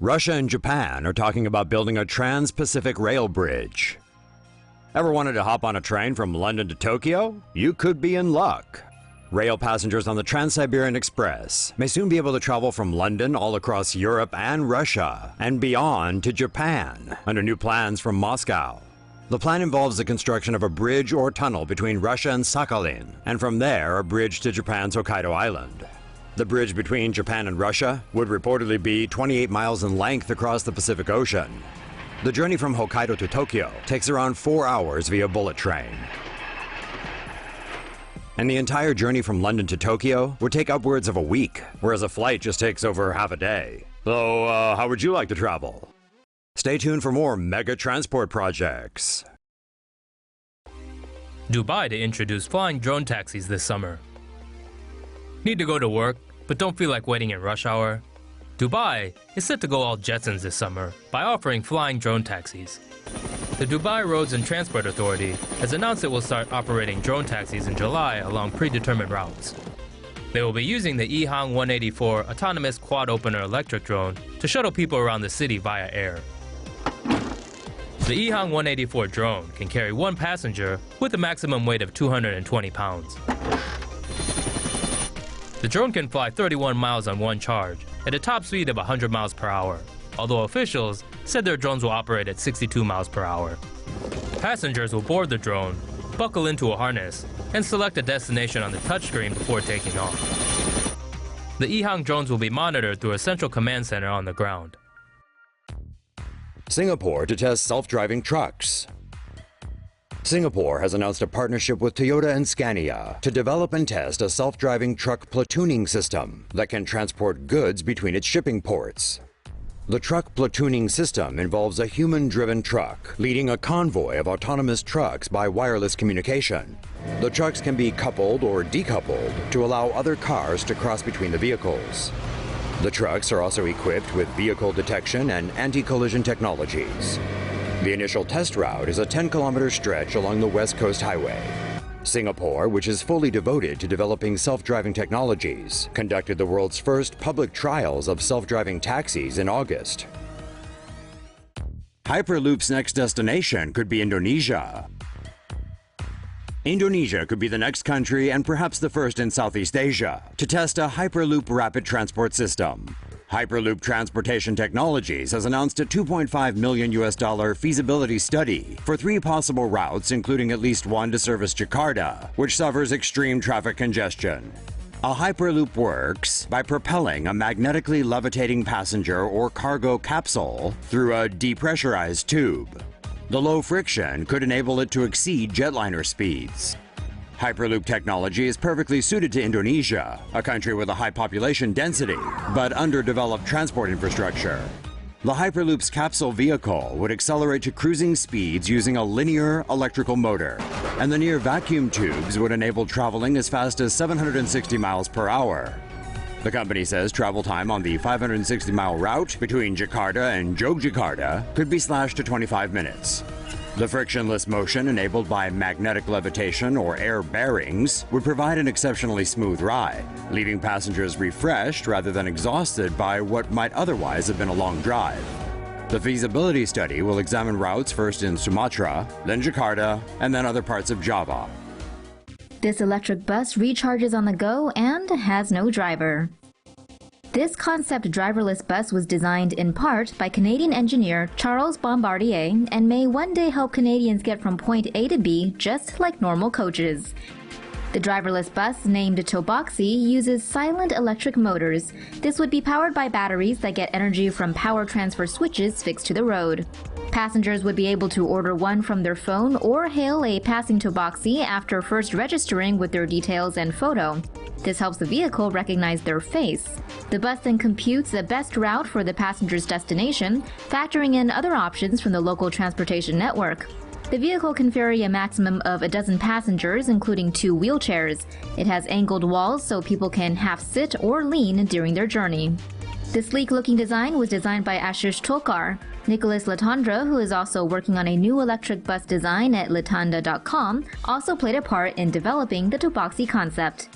Russia and Japan are talking about building a trans-Pacific rail bridge. Ever wanted to hop on a train from London to Tokyo? You could be in luck. Rail passengers on the Trans-Siberian Express may soon be able to travel from London all across Europe and Russia and beyond to Japan under new plans from Moscow. The plan involves the construction of a bridge or tunnel between Russia and Sakhalin, and from there a bridge to Japan's Hokkaido island. The bridge between Japan and Russia would reportedly be 28 miles in length across the Pacific Ocean. The journey from Hokkaido to Tokyo takes around 4 hours via bullet train. And the entire journey from London to Tokyo would take upwards of a week, whereas a flight just takes over half a day. So, how would you like to travel? Stay tuned for more mega transport projects. Dubai to introduce flying drone taxis this summer. Need to go to work, but don't feel like waiting in rush hour? Dubai is set to go all Jetsons this summer by offering flying drone taxis. The Dubai Roads and Transport Authority has announced it will start operating drone taxis in July along predetermined routes. They will be using the EHang 184 autonomous quad-opener electric drone to shuttle people around the city via air. The EHang 184 drone can carry one passenger with a maximum weight of 220 pounds. The drone can fly 31 miles on one charge at a top speed of 100 miles per hour, although officials said their drones will operate at 62 miles per hour. Passengers will board the drone, buckle into a harness, and select a destination on the touchscreen before taking off. The EHang drones will be monitored through a central command center on the ground. Singapore to test self-driving trucks. Singapore has announced a partnership with Toyota and Scania to develop and test a self-driving truck platooning system that can transport goods between its shipping ports. The truck platooning system involves a human-driven truck leading a convoy of autonomous trucks by wireless communication. The trucks can be coupled or decoupled to allow other cars to cross between the vehicles. The trucks are also equipped with vehicle detection and anti-collision technologies. The initial test route is a 10-kilometer stretch along the West Coast Highway. Singapore, which is fully devoted to developing self-driving technologies, conducted the world's first public trials of self-driving taxis in August. Hyperloop's next destination could be Indonesia. Indonesia could be the next country and perhaps the first in Southeast Asia to test a Hyperloop rapid transport system. Hyperloop Transportation Technologies has announced a $2.5 million feasibility study for 3 possible routes, including at least one to service Jakarta, which suffers extreme traffic congestion. A Hyperloop works by propelling a magnetically levitating passenger or cargo capsule through a depressurized tube. The low friction could enable it to exceed jetliner speeds. Hyperloop technology is perfectly suited to Indonesia, a country with a high population density, but underdeveloped transport infrastructure. The Hyperloop's capsule vehicle would accelerate to cruising speeds using a linear electrical motor, and the near vacuum tubes would enable traveling as fast as 760 miles per hour. The company says travel time on the 560-mile route between Jakarta and Yogyakarta could be slashed to 25 minutes. The frictionless motion enabled by magnetic levitation or air bearings would provide an exceptionally smooth ride, leaving passengers refreshed rather than exhausted by what might otherwise have been a long drive. The feasibility study will examine routes first in Sumatra, then Jakarta, and then other parts of Java. This electric bus recharges on the go and has no driver. This concept driverless bus was designed in part by Canadian engineer Charles Bombardier and may one day help Canadians get from point A to B just like normal coaches. The driverless bus, named Toboxy, uses silent electric motors. This would be powered by batteries that get energy from power transfer switches fixed to the road. Passengers would be able to order one from their phone or hail a passing Toboxy after first registering with their details and photo. This helps the vehicle recognize their face. The bus then computes the best route for the passenger's destination, factoring in other options from the local transportation network. The vehicle can ferry a maximum of a dozen passengers, including 2 wheelchairs. It has angled walls so people can half sit or lean during their journey. The sleek-looking design was designed by Ashish Tolkar. Nicholas Latondra, who is also working on a new electric bus design at Latanda.com, also played a part in developing the Toboxy concept.